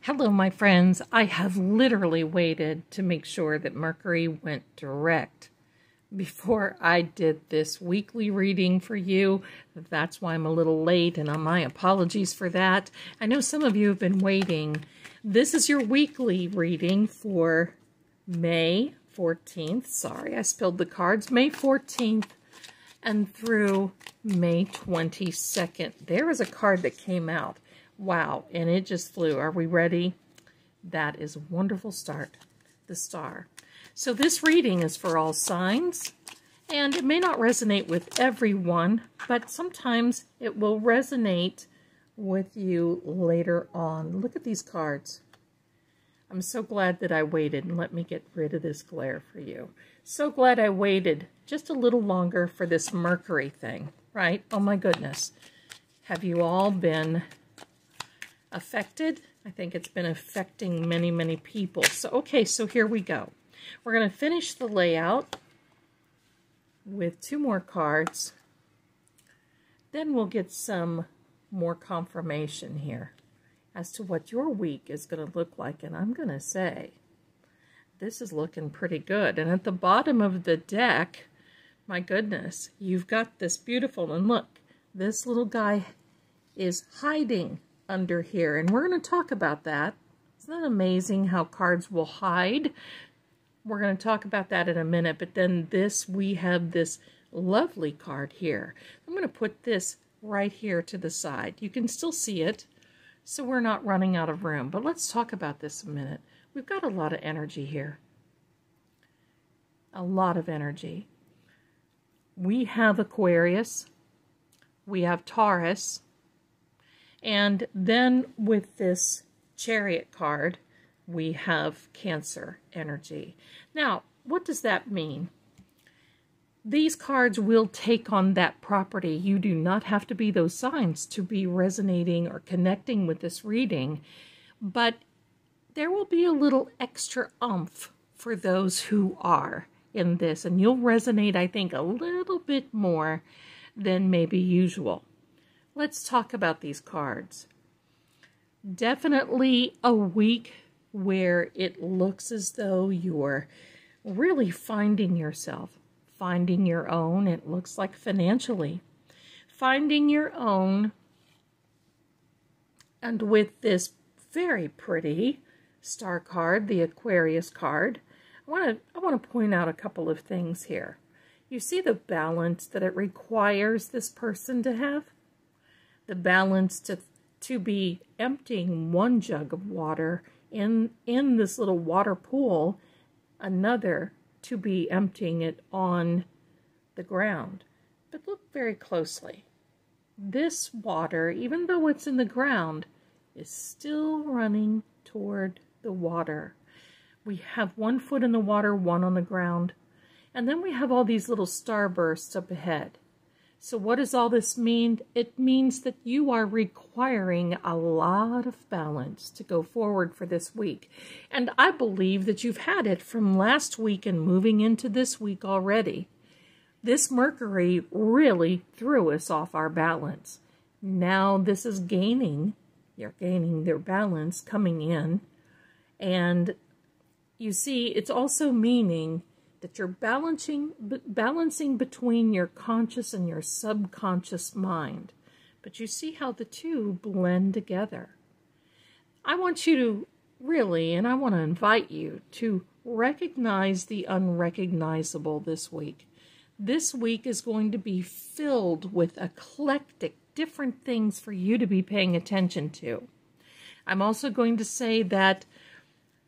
Hello, my friends. I have literally waited to make sure that Mercury went direct before I did this weekly reading for you. That's why I'm a little late, and my apologies for that. I know some of you have been waiting. This is your weekly reading for May 14th. Sorry, I spilled the cards. May 14th and through May 22nd. There is a card that came out. Wow, and it just flew. Are we ready? That is a wonderful start. The star. So this reading is for all signs, and it may not resonate with everyone, but sometimes it will resonate with you later on. Look at these cards. I'm so glad that I waited, and let me get rid of this glare for you. So glad I waited just a little longer for this Mercury thing, right? Oh my goodness. Have you all been affected? I think it's been affecting many, many people. So, okay, so here we go. We're going to finish the layout with two more cards. Then we'll get some more confirmation here as to what your week is going to look like. And I'm going to say, this is looking pretty good. And at the bottom of the deck, my goodness, you've got this beautiful, and look, this little guy is hiding under here, and we're going to talk about that. Isn't that amazing how cards will hide? We're going to talk about that in a minute, but then we have this lovely card here. I'm going to put this right here to the side. You can still see it, so we're not running out of room, but let's talk about this a minute. We've got a lot of energy here. A lot of energy. We have Aquarius. We have Taurus. And then with this Chariot card, we have Cancer energy. Now, what does that mean? These cards will take on that property. You do not have to be those signs to be resonating or connecting with this reading, but there will be a little extra oomph for those who are in this, and you'll resonate, I think, a little bit more than maybe usual. Let's talk about these cards. Definitely a week where it looks as though you're really finding yourself, finding your own. It looks like financially, finding your own. And with this very pretty star card, the Aquarius card, I want to point out a couple of things here. You see the balance that it requires this person to have? The balance to be emptying one jug of water in this little water pool, another to be emptying it on the ground. But look very closely. This water, even though it's in the ground, is still running toward the water. We have 1 foot in the water, 1 on the ground, and then we have all these little starbursts up ahead. So what does all this mean? It means that you are requiring a lot of balance to go forward for this week. And I believe that you've had it from last week and moving into this week already. This Mercury really threw us off our balance. Now this is gaining. You're gaining their balance coming in. And you see, it's also meaning that you're balancing between your conscious and your subconscious mind. But you see how the two blend together. I want you to really, and I want to invite you to recognize the unrecognizable this week. This week is going to be filled with eclectic, different things for you to be paying attention to. I'm also going to say that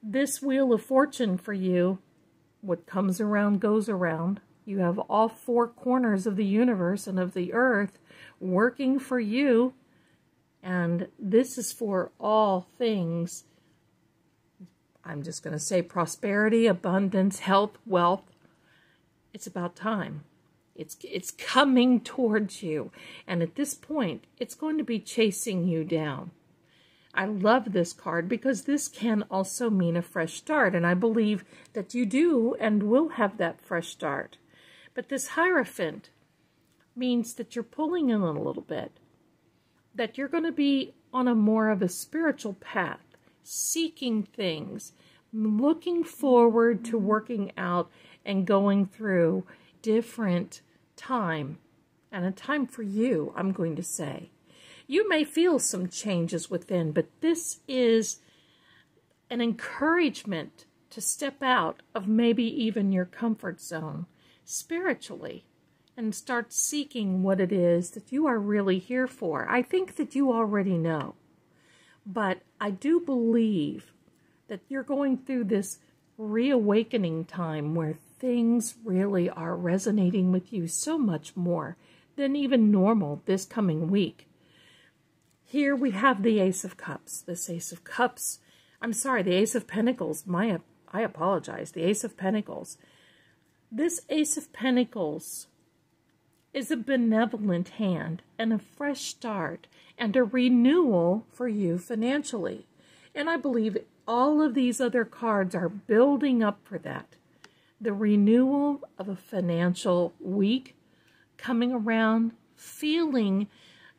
this Wheel of Fortune for you, what comes around goes around. You have all 4 corners of the universe and of the earth working for you. And this is for all things. I'm just going to say prosperity, abundance, health, wealth. It's about time. It's coming towards you. And at this point, it's going to be chasing you down. I love this card because this can also mean a fresh start, and I believe that you do and will have that fresh start. But this Hierophant means that you're pulling in a little bit, that you're going to be on a more of a spiritual path. seeking things, looking forward to working out and going through different time, and a time for you, I'm going to say. You may feel some changes within, but this is an encouragement to step out of maybe even your comfort zone spiritually and start seeking what it is that you are really here for. I think that you already know, but I do believe that you're going through this reawakening time where things really are resonating with you so much more than even normal this coming week. Here we have the Ace of Cups. This Ace of Cups, I'm sorry, the Ace of Pentacles. I apologize. The Ace of Pentacles. This Ace of Pentacles is a benevolent hand and a fresh start and a renewal for you financially. And I believe all of these other cards are building up for that. The renewal of a financial week coming around, feeling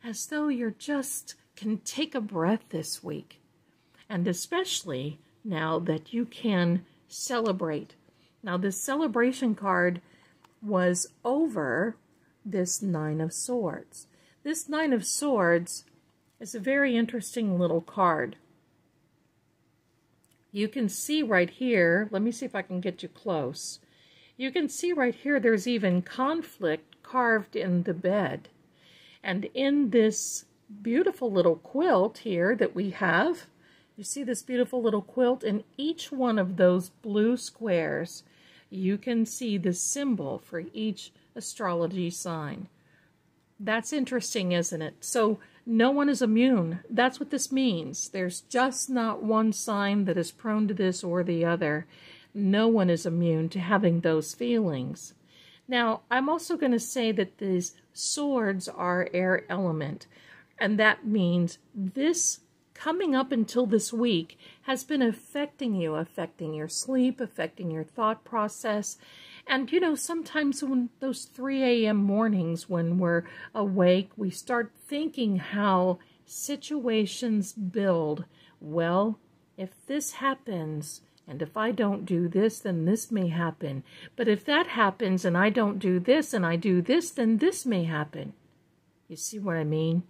as though you're just can take a breath this week. And especially now that you can celebrate. Now this celebration card was over this Nine of Swords. This Nine of Swords is a very interesting little card. You can see right here, let me see if I can get you close. You can see right here there's even conflict carved in the bed. And in this beautiful little quilt here that we have, you see this beautiful little quilt, in each one of those blue squares, you can see the symbol for each astrology sign. That's interesting, isn't it? So no one is immune. That's what this means. There's just not one sign that is prone to this or the other. No one is immune to having those feelings. Now, I'm also going to say that these swords are air element, and that means this coming up until this week has been affecting you, affecting your sleep, affecting your thought process. And, you know, sometimes when those 3 a.m. mornings when we're awake, we start thinking how situations build. Well, if this happens, and if I don't do this, then this may happen. But if that happens and I don't do this and I do this, then this may happen. You see what I mean?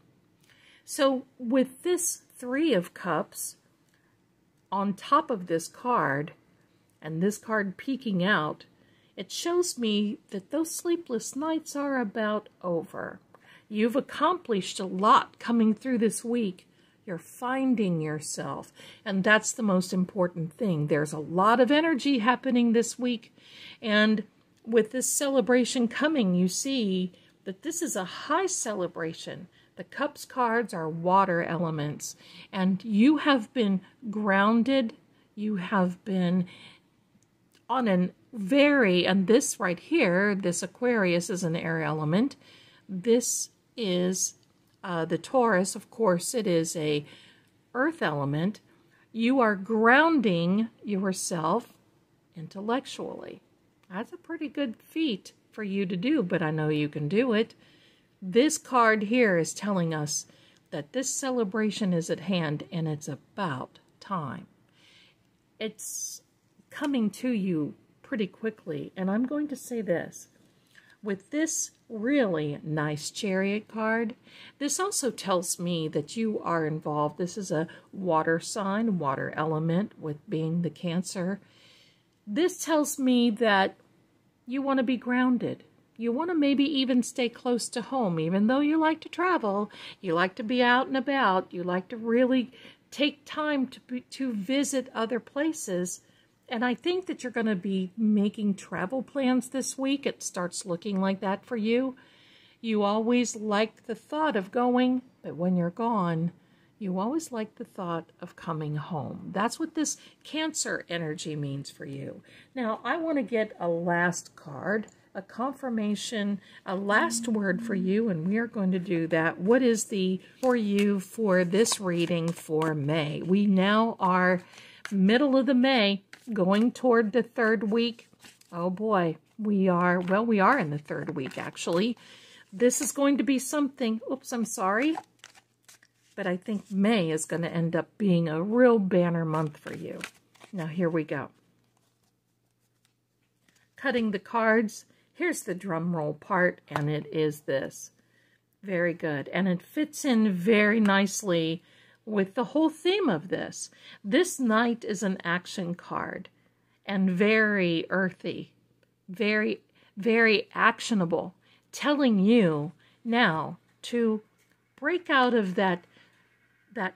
So with this Three of Cups on top of this card, and this card peeking out, it shows me that those sleepless nights are about over. You've accomplished a lot coming through this week. You're finding yourself, and that's the most important thing. There's a lot of energy happening this week, and with this celebration coming, you see that this is a high celebration. The Cups cards are water elements, and you have been grounded. You have been on an and this right here, this Aquarius is an air element. This is the Taurus, of course, it is a earth element. You are grounding yourself intellectually. That's a pretty good feat for you to do, but I know you can do it. This card here is telling us that this celebration is at hand, and it's about time. It's coming to you pretty quickly, and I'm going to say this. With this really nice Chariot card, this also tells me that you are involved. This is a water sign, water element, with being the Cancer. This tells me that you want to be grounded. You want to maybe even stay close to home, even though you like to travel, you like to be out and about, you like to really take time to visit other places. And I think that you're going to be making travel plans this week. It starts looking like that for you. You always like the thought of going, but when you're gone, you always like the thought of coming home. That's what this Cancer energy means for you. Now, I want to get a last card, a confirmation, a last word for you, and we are going to do that. What is for you for this reading for May? We now are middle of the May, going toward the third week. Oh boy, we are in the third week, actually. This is going to be something, oops, I'm sorry. but I think May is going to end up being a real banner month for you. Now, here we go. Cutting the cards. Here's the drum roll part, and it is this. Very good. And it fits in very nicely with the whole theme of this. This Knight is an action card and very earthy, very, very actionable, telling you now to break out of that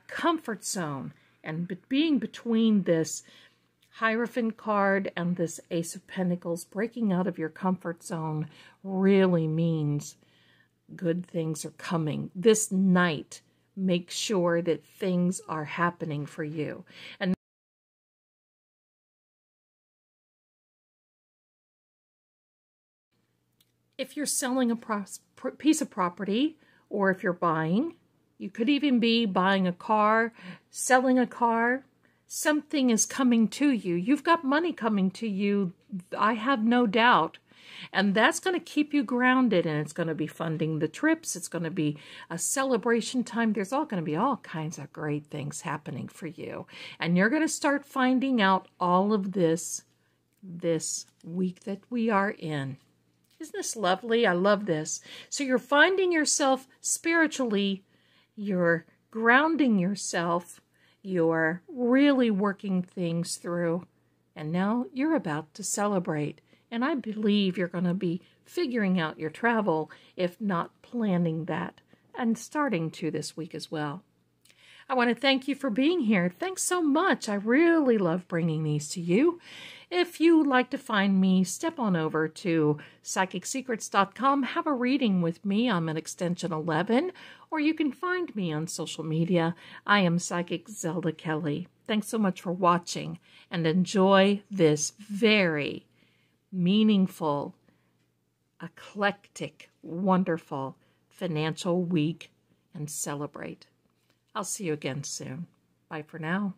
comfort zone. And being between this Hierophant card and this Ace of Pentacles, breaking out of your comfort zone really means good things are coming. This Knight makes sure that things are happening for you. And if you're selling a piece of property, or if you're buying, you could even be buying a car, selling a car, something is coming to you. You've got money coming to you, I have no doubt. And that's going to keep you grounded, and it's going to be funding the trips. It's going to be a celebration time. There's all going to be all kinds of great things happening for you. And you're going to start finding out all of this week that we are in. Isn't this lovely? I love this. So you're finding yourself spiritually, you're grounding yourself, you're really working things through, and now you're about to celebrate. And I believe you're going to be figuring out your travel, if not planning that, and starting to this week as well. I want to thank you for being here. Thanks so much. I really love bringing these to you. If you'd like to find me, step on over to PsychicSecrets.com. Have a reading with me. I'm at extension 11, or you can find me on social media. I am Psychic Zelda Kelly. Thanks so much for watching, and enjoy this very meaningful, eclectic, wonderful financial week, and celebrate. I'll see you again soon. Bye for now.